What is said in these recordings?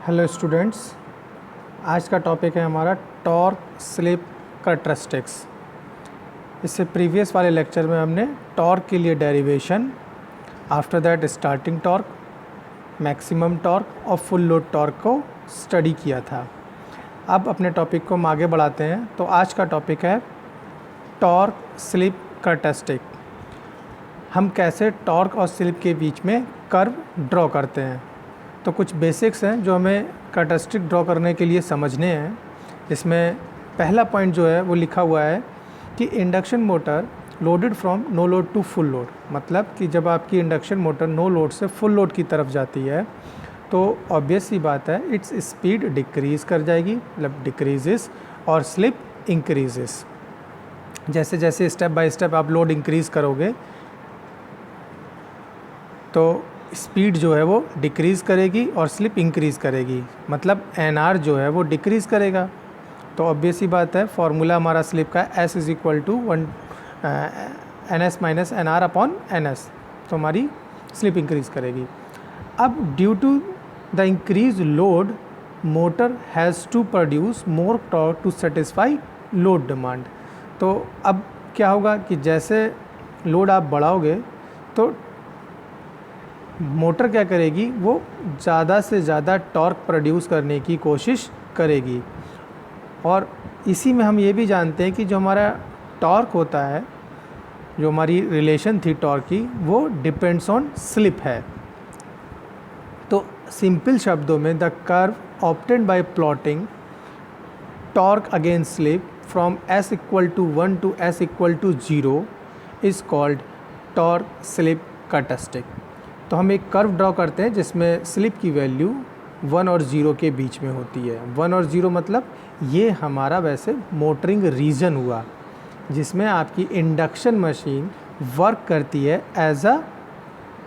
Hello students, आज का topic है हमारा टॉर्क स्लिप कैरेक्टरिस्टिक्स। इससे प्रीवियस वाले लेक्चर में हमने टॉर्क के लिए derivation, after that starting torque, maximum torque और फुल लोड टॉर्क को स्टडी किया था। अब अपने टॉपिक को हम आगे बढ़ाते हैं। तो आज का टॉपिक है टॉर्क स्लिप कैरेक्टरिस्टिक। हम कैसे टॉर्क और स्लिप के बीच में कर्व ड्रॉ करते हैं। तो कुछ बेसिक्स हैं जो हमें कैरेक्टरिस्टिक ड्रॉ करने के लिए समझने हैं। इसमें पहला पॉइंट जो है वो लिखा हुआ है कि induction motor loaded from no load to full load. मतलब कि जब आपकी इंडक्शन मोटर नो लोड से फुल लोड की तरफ जाती है तो ऑब्वियस सी बात है इट्स स्पीड डिक्रीज़ कर जाएगी, मतलब डिक्रीजेस, और स्लिप इंक्रीजेस। जैसे जैसे स्टेप बाय स्टेप आप लोड इंक्रीज़ करोगे तो स्पीड जो है वो डिक्रीज़ करेगी और स्लिप इंक्रीज़ करेगी, मतलब एन जो है वो डिक्रीज़ करेगा। तो ऑब्वियस ही बात है, फॉर्मूला हमारा स्लिप का S is equal to NS minus NR upon NS। तो हमारी स्लिप इंक्रीज़ करेगी। अब due to the increase load motor has to produce more torque to satisfy load demand. तो अब क्या होगा कि जैसे लोड आप बढ़ाओगे तो मोटर क्या करेगी, वो ज़्यादा से ज़्यादा टॉर्क प्रोड्यूस करने की कोशिश करेगी। और इसी में हम ये भी जानते हैं कि जो हमारा टॉर्क होता है, जो हमारी रिलेशन थी टॉर्क की, वो डिपेंड्स ऑन स्लिप है। तो सिंपल शब्दों में the curve obtained by plotting torque against slip from S equal to 1 to S equal to 0 is called torque slip characteristic. तो हम एक कर्व ड्रॉ करते हैं जिसमें स्लिप की वैल्यू 1 और 0 के बीच में होती है। 1 और 0 मतलब ये हमारा वैसे मोटरिंग रीजन हुआ जिसमें आपकी इंडक्शन मशीन वर्क करती है एज अ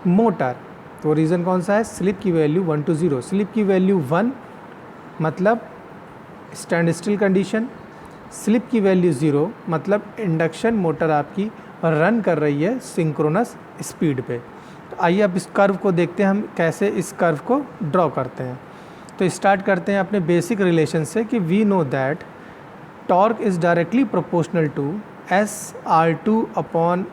मोटर। तो रीज़न कौन सा है? स्लिप की वैल्यू 1 to 0। स्लिप की वैल्यू 1 मतलब स्टैंड स्टिल कंडीशन, स्लिप की वैल्यू 0 मतलब इंडक्शन मोटर आपकी रन कर रही है सिंक्रोनस स्पीड पे। तो आइए अब इस कर्व को देखते हैं हम कैसे इस कर्व को ड्रॉ करते हैं। तो स्टार्ट करते हैं अपने बेसिक रिलेशन से कि we know that torque is directly proportional to SR2 upon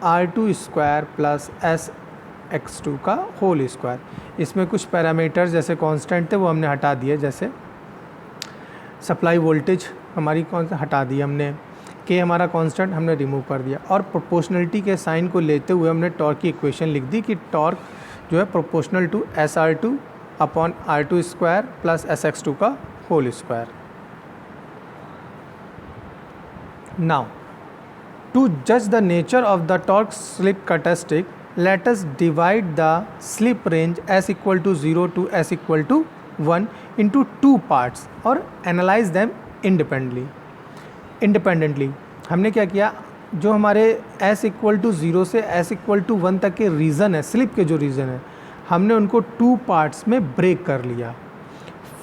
R2 square plus SX2 का होल स्क्वायर। इसमें कुछ पैरामीटर्स जैसे कांस्टेंट थे वो हमने हटा दिए, जैसे सप्लाई वोल्टेज हमारी हटा दी हमने, के हमारा कांस्टेंट हमने रिमूव कर दिया, और प्रोपोर्शनलिटी के साइन को लेते हुए हमने टॉर्क की इक्वेशन लिख दी कि टॉर्क जो है proportional to SR2 upon R2 square plus SX2 का होल स्क्वायर। नाउ टू जज the nature of the torque slip characteristic let us divide the slip range S equal to 0 to S equal to 1 into 2 parts और analyse them independently. हमने क्या किया, जो हमारे S equal to 0 से S equal to 1 तक के reason है, स्लिप के जो रीज़न है, हमने उनको 2 पार्ट्स में ब्रेक कर लिया।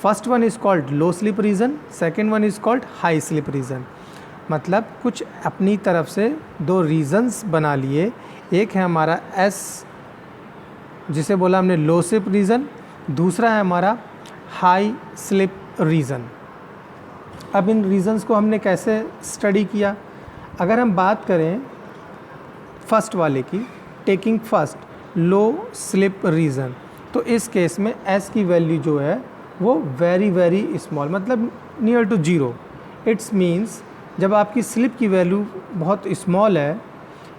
First one is called low slip reason, second one is called high slip reason. मतलब कुछ अपनी तरफ से 2 रीज़न्स बना लिए। एक है हमारा S जिसे बोला हमने लो स्लिप रीज़न, दूसरा है हमारा हाई स्लिप रीज़न। अब इन रीज़न्स को हमने कैसे स्टडी किया? अगर हम बात करें फर्स्ट वाले की, टेकिंग फर्स्ट लो स्लिप रीज़न, तो इस केस में S की वैल्यू जो है वो वेरी वेरी स्मॉल, मतलब नियर टू 0। इट्स मीन्स जब आपकी स्लिप की वैल्यू बहुत स्मॉल है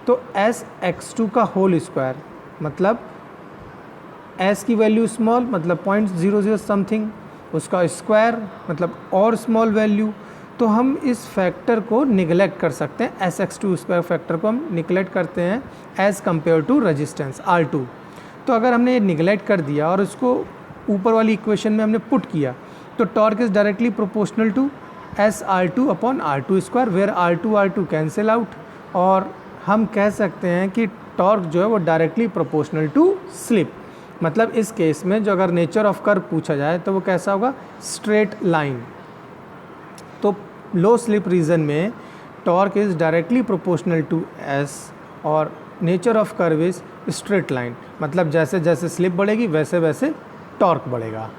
तो SX2 का होल स्क्वायर, मतलब S की वैल्यू स्मॉल मतलब 0.00 समथिंग, उसका स्क्वायर मतलब और स्मॉल वैल्यू, तो हम इस फैक्टर को निगलेक्ट कर सकते हैं। SX2 स्क्वायर फैक्टर को हम निगलेक्ट करते हैं as compare to resistance R2। तो अगर हमने ये निगलेक्ट कर दिया और उसको ऊपर वाली इक्वेशन में हमने पुट किया तो torque is directly proportional to SR2 upon R2 square, where R2 cancel out, और हम कह सकते हैं कि टॉर्क जो है वो डायरेक्टली प्रोपोर्शनल टू स्लिप। मतलब इस केस में जो अगर नेचर ऑफ कर्व पूछा जाए तो वो कैसा होगा? Straight line. तो लो स्लिप रीजन में torque is directly proportional to S और nature of curve is straight line, मतलब जैसे जैसे स्लिप बढ़ेगी वैसे वैसे टॉर्क बढ़ेगा।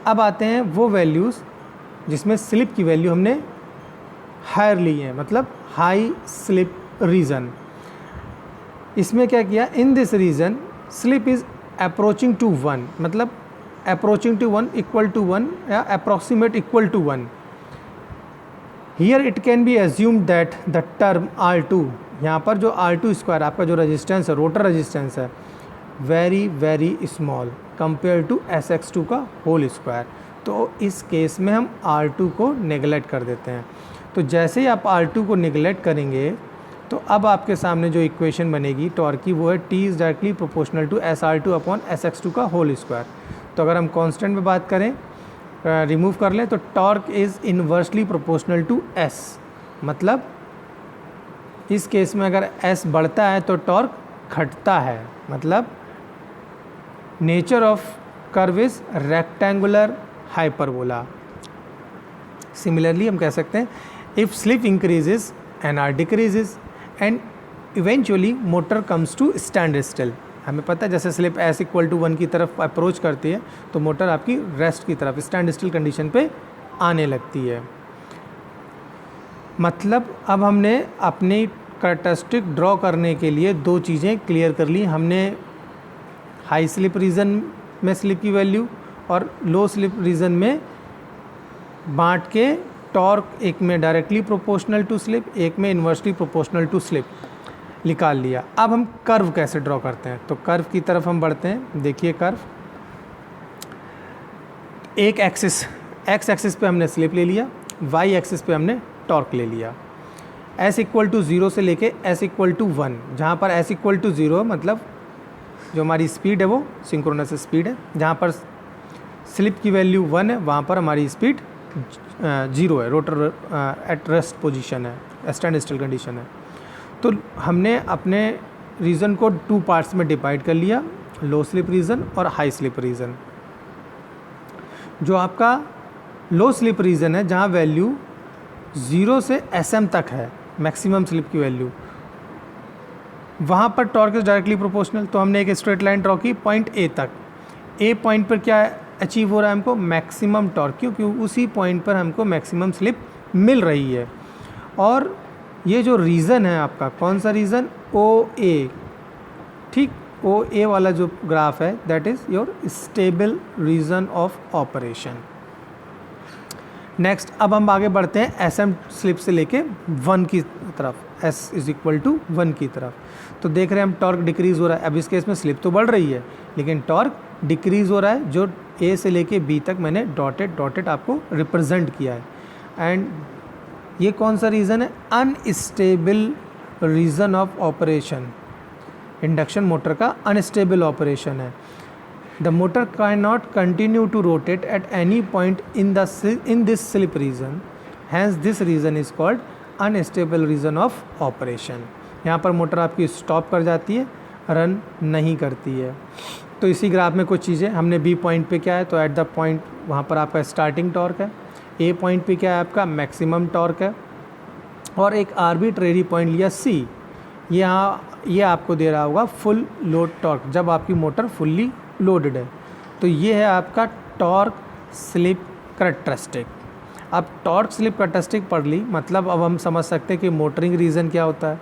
अब आते हैं वो वैल्यूज़ जिसमें स्लिप की वैल्यू हमने हायर ली है, मतलब हाई स्लिप रीजन। इसमें क्या किया, in this region slip is approaching to 1, मतलब अप्रोचिंग टू 1 इक्वल टू 1 या approximate equal to 1। Here it can be assumed that the term R2, यहाँ पर जो R2 स्क्वायर आपका जो रेजिस्टेंस है, रोटर रेजिस्टेंस है, very very small compare to SX2 का होल स्क्वायर। तो इस केस में हम R2 को नेगलेक्ट कर देते हैं। तो जैसे ही आप R2 को नेगलेक्ट करेंगे तो अब आपके सामने जो इक्वेशन बनेगी टॉर्क की, वो है T is directly proportional to SR2 upon SX2 का होल स्क्वायर। तो अगर हम कांस्टेंट में बात करें, रिमूव कर लें, तो torque is inversely proportional to S, मतलब इस केस में अगर S बढ़ता है तो टॉर्क घटता है, मतलब nature of curve is rectangular hyperbola. Similarly हम कह सकते हैं if slip increases NR decreases and eventually motor comes to stand still. हमें पता है जैसे स्लिप S इक्वल टू 1 की तरफ अप्रोच करती है तो मोटर आपकी रेस्ट की तरफ, स्टैंड स्टिल कंडीशन पे आने लगती है। मतलब अब हमने अपनी कैरेक्टरिस्टिक ड्रॉ करने के लिए दो चीज़ें क्लियर कर ली। हमने हाई स्लिप रीजन में स्लिप की वैल्यू और लो स्लिप रीजन में बांट के टॉर्क, एक में डायरेक्टली प्रोपोर्शनल टू स्लिप, एक में इन्वर्सली प्रोपोर्शनल टू स्लिप निकाल लिया। अब हम कर्व कैसे ड्रॉ करते हैं, तो कर्व की तरफ हम बढ़ते हैं। देखिए कर्व, एक एक्सिस, एक्स एक्सिस पे हमने स्लिप ले लिया, वाई एक्सिस पे हमने टॉर्क ले लिया। S इक्वल टू 0 से लेके S इक्वल टू 1, जहाँ पर S इक्वल टू 0 मतलब जो हमारी स्पीड है वो सिंक्रोनस स्पीड है, जहाँ पर स्लिप की वैल्यू 1 है वहाँ पर हमारी स्पीड 0 है, रोटर एट रेस्ट पोजीशन है, स्टैंड स्टिल कंडीशन है। तो हमने अपने रीजन को 2 पार्ट्स में डिवाइड कर लिया, लो स्लिप रीजन और हाई स्लिप रीजन। जो आपका लो स्लिप रीजन है, जहाँ वैल्यू 0 से SM तक है मैक्सिमम स्लिप की वैल्यू, वहाँ पर टॉर्क इज डायरेक्टली प्रोपोर्शनल। तो हमने एक स्ट्रेट लाइन ड्रॉ की पॉइंट A तक। A पॉइंट पर क्या अचीव हो रहा है हमको, मैक्सिमम टॉर्क, क्योंकि उसी पॉइंट पर हमको मैक्सिमम स्लिप मिल रही है। और ये जो रीज़न है आपका, कौन सा रीज़न, OA, ठीक, OA वाला जो ग्राफ है that is your stable region of operation. Next अब हम आगे बढ़ते हैं SM स्लिप से लेके 1 की तरफ, S इज इक्वल टू 1 की तरफ। तो देख रहे हैं हम टॉर्क डिक्रीज़ हो रहा है। अब इस केस में स्लिप तो बढ़ रही है लेकिन टॉर्क डिक्रीज़ हो रहा है, जो A से लेके B तक मैंने डॉटेड आपको रिप्रेजेंट किया है। एंड ये कौन सा रीज़न है, unstable region of operation. Induction motor का अनस्टेबल ऑपरेशन है। The motor cannot continue to rotate at any point in this slip region. Hence, this region is called unstable region of operation. यहाँ पर motor आपकी stop कर जाती है, run नहीं करती है। तो इसी ग्राफ में कुछ चीज़ें हमने B पॉइंट पे क्या है, तो एट द पॉइंट वहाँ पर आपका स्टार्टिंग टॉर्क है। A पॉइंट पे क्या है आपका मैक्सिमम टॉर्क है। और एक आर्बिट्रेरी पॉइंट लिया C, ये आपको दे रहा होगा फुल लोड टॉर्क, जब आपकी मोटर फुल्ली लोडेड है। तो ये है आपका टॉर्क स्लिप कैरेक्टरिस्टिक। अब टॉर्क स्लिप कैरेक्टरिस्टिक पढ़ ली, मतलब अब हम समझ सकते हैं कि मोटरिंग रीजन क्या होता है,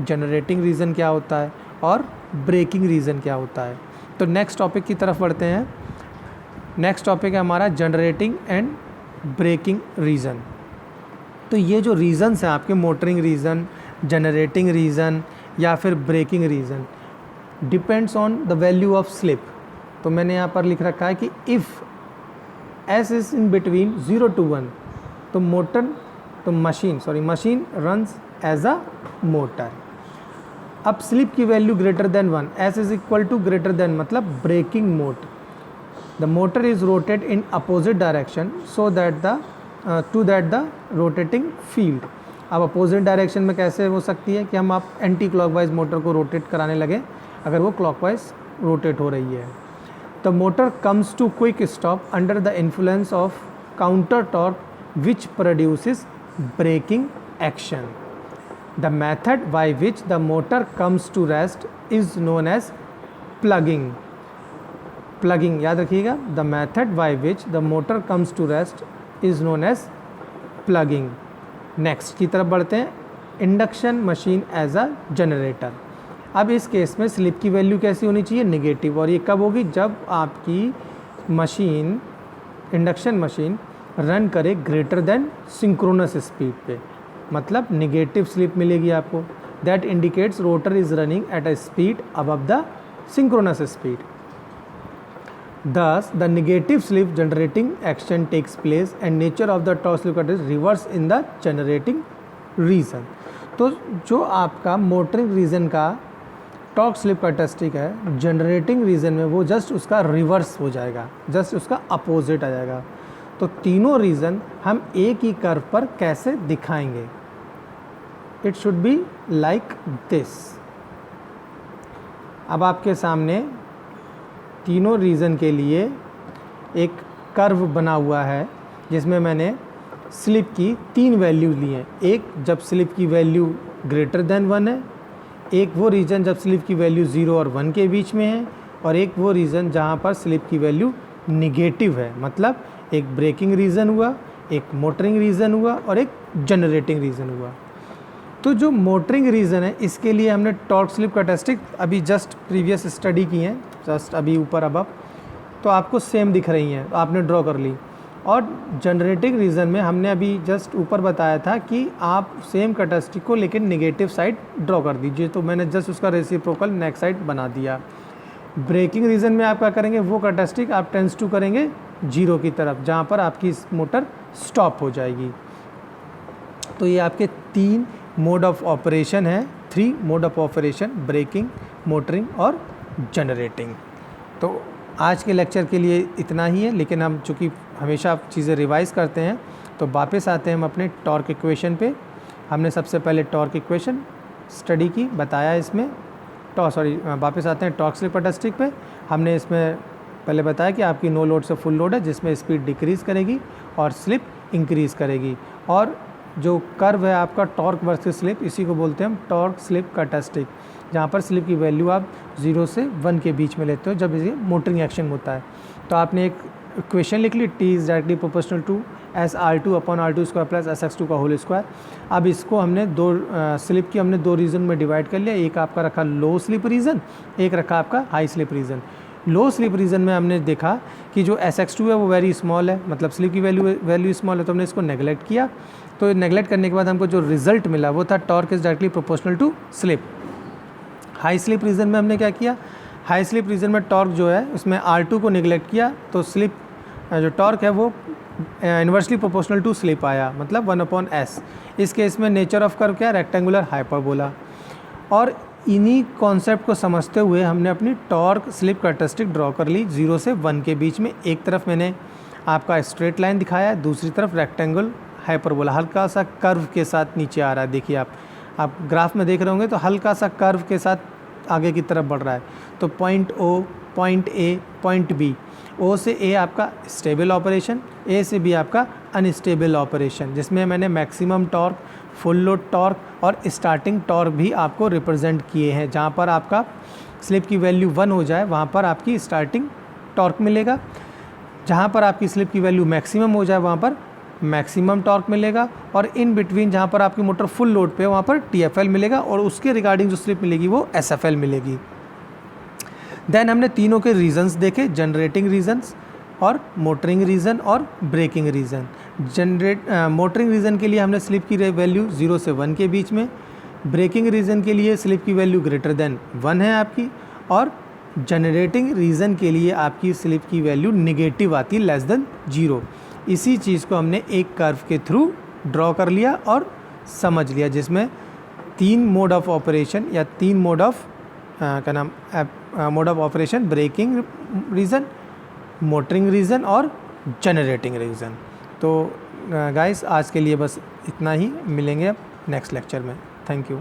जनरेटिंग रीजन क्या होता है और ब्रेकिंग रीजन क्या होता है। तो नेक्स्ट टॉपिक की तरफ बढ़ते हैं। नेक्स्ट टॉपिक है हमारा जनरेटिंग एंड ब्रेकिंग रीजन। तो ये जो रीजन्स हैं आपके, मोटरिंग रीजन, जनरेटिंग रीजन या फिर braking region, depends on the value of slip. तो मैंने यहाँ पर लिख रखा है कि if S is in between 0 to 1, तो machine runs as a motor. अब स्लिप की value greater than 1, S is equal to greater than मतलब braking mode. The motor is rotate in opposite direction so that the rotating field. अब opposite direction में कैसे हो सकती है कि हम आप एंटी क्लॉकवाइज मोटर को रोटेट कराने लगे अगर वो क्लॉकवाइज रोटेट हो रही है। The motor comes to quick stop under the influence of counter torque which produces braking action. The method by which the motor comes to rest is known as plugging. Plugging, याद रखिएगा, the method by which the motor comes to rest is known as plugging. Next की तरफ बढ़ते हैं, induction machine as a generator. अब इस case में slip की वैल्यू कैसी होनी चाहिए, नेगेटिव, और ये कब होगी, जब आपकी मशीन, इंडक्शन मशीन रन करे ग्रेटर देन सिंक्रोनस स्पीड पे, मतलब नेगेटिव स्लिप मिलेगी आपको। That indicates rotor is running at a speed above the synchronous speed. Thus, the negative slip generating action takes place and nature of the torque slip is reverse in the generating region। तो जो आपका motoring reason का torque slip characteristic है, generating reason में वो just उसका reverse हो जाएगा, जस्ट उसका अपोजिट आ जाएगा। तो तीनों रीजन हम एक ही कर्व पर कैसे दिखाएंगे, it should be like this. अब आपके सामने तीनों रीज़न के लिए एक कर्व बना हुआ है जिसमें मैंने स्लिप की 3 वैल्यूज ली हैं। एक जब स्लिप की वैल्यू ग्रेटर देन 1 है, एक वो रीजन जब स्लिप की वैल्यू 0 और 1 के बीच में है, और एक वो रीज़न जहाँ पर स्लिप की वैल्यू निगेटिव है। मतलब एक ब्रेकिंग रीज़न हुआ, एक मोटरिंग रीज़न हुआ और एक जनरेटिंग रीज़न हुआ। तो जो मोटरिंग रीज़न है इसके लिए हमने टॉर्क स्लिप कैरेक्टरिस्टिक अभी जस्ट प्रीवियस स्टडी की हैं, जस्ट अभी ऊपर अब तो आपको सेम दिख रही हैं, तो आपने ड्रॉ कर ली। और जनरेटिंग रीज़न में हमने अभी जस्ट ऊपर बताया था कि आप सेम कैरेक्टरिस्टिक को लेकिन नेगेटिव साइड ड्रॉ कर दीजिए, तो मैंने जस्ट उसका रेसिप्रोकल नेक्स्ट साइड बना दिया। ब्रेकिंग रीज़न में आप क्या करेंगे, वो कैरेक्टरिस्टिक आप टेंस टू करेंगे 0 की तरफ, जहाँ पर आपकी मोटर स्टॉप हो जाएगी। तो ये आपके 3 मोड ऑफ ऑपरेशन है, 3 mode of operation, braking, motoring और जनरेटिंग। तो आज के लेक्चर के लिए इतना ही है, लेकिन हम चूँकि हमेशा चीज़ें रिवाइज़ करते हैं तो वापस आते हैं हम अपने टॉर्क इक्वेशन पे। हमने सबसे पहले टॉर्क इक्वेशन स्टडी की, बताया इसमें वापस आते हैं टॉर्क स्लिप कैरेक्टरिस्टिक पे। हमने इसमें पहले बताया कि आपकी नो लोड से फुल लोड है जिसमें स्पीड डिक्रीज़ करेगी और स्लिप इंक्रीज़ करेगी, और जो कर्व है आपका टॉर्क वर्सेस स्लिप, इसी को बोलते हैं हम टॉर्क स्लिप कैरेक्टरिस्टिक, जहाँ पर स्लिप की वैल्यू आप 0 से 1 के बीच में लेते हो जब ये मोटरिंग एक्शन होता है। तो आपने एक इक्वेशन लिख ली, T is directly proportional to SR2 upon R2 square plus SX2 का होल स्क्वायर। अब इसको हमने स्लिप की हमने 2 रीजन में डिवाइड कर लिया, एक आपका रखा लो स्लिप रीजन, एक रखा आपका हाई स्लिप रीजन। लो स्लिप रीजन में हमने देखा कि जो SX2 है वो वेरी स्मॉल है, मतलब स्लिप की वैल्यू स्मॉल है, तो हमने इसको नेगलेक्ट किया। तो नेगलेक्ट करने के बाद हमको जो रिजल्ट मिला वो था torque is directly proportional to slip. High slip region में हमने क्या किया, हाई स्लिप रीजन में टॉर्क जो है उसमें R2 को नेगलेक्ट किया, तो स्लिप जो टॉर्क है वो इन्वर्सली प्रोपोर्शनल टू स्लिप आया, मतलब 1/s। इस केस में नेचर ऑफ कर्व क्या है, रेक्टेंगुलर हाइपरबोला। और इन्हीं कॉन्सेप्ट को समझते हुए हमने अपनी टॉर्क स्लिप कैरेक्टरिस्टिक ड्रॉ कर ली 0 से 1 के बीच में। एक तरफ मैंने आपका स्ट्रेट लाइन दिखाया है, दूसरी तरफ रेक्टेंगल हाइपरबोला हल्का सा कर्व के साथ नीचे आ रहा है। देखिए आप ग्राफ में देख रहे होंगे तो हल्का सा कर्व के साथ आगे की तरफ बढ़ रहा है। तो point O, point A, point B, O से A आपका स्टेबल ऑपरेशन, A से B आपका अनस्टेबल ऑपरेशन, जिसमें मैंने maximum torque, full load torque और स्टार्टिंग टॉर्क भी आपको रिप्रेजेंट किए हैं। जहाँ पर आपका स्लिप की वैल्यू 1 हो जाए वहाँ पर आपकी स्टार्टिंग टॉर्क मिलेगा, जहाँ पर आपकी स्लिप की वैल्यू मैक्सिमम हो जाए वहाँ पर मैक्सिमम टॉर्क मिलेगा, और इन बिटवीन जहाँ पर आपकी मोटर फुल लोड पे वहाँ पर TFL मिलेगा, और उसके रिगार्डिंग जो स्लिप मिलेगी वो SFL मिलेगी। देन हमने तीनों के रीजंस देखे, जनरेटिंग रीजंस और मोटरिंग रीजन और ब्रेकिंग रीजन। मोटरिंग रीजन के लिए हमने स्लिप की वैल्यू 0 से 1 के बीच में, ब्रेकिंग रीजन के लिए स्लिप की वैल्यू ग्रेटर देन 1 है आपकी, और जनरेटिंग रीजन के लिए आपकी स्लिप की वैल्यू निगेटिव आती है, लेस देन 0। इसी चीज़ को हमने एक कर्व के थ्रू ड्रॉ कर लिया और समझ लिया, जिसमें 3 मोड ऑफ ऑपरेशन या 3 mode of mode of operation, braking region, motoring region और जनरेटिंग रीजन। तो गाइस आज के लिए बस इतना ही, मिलेंगे अब नेक्स्ट लेक्चर में। Thank you.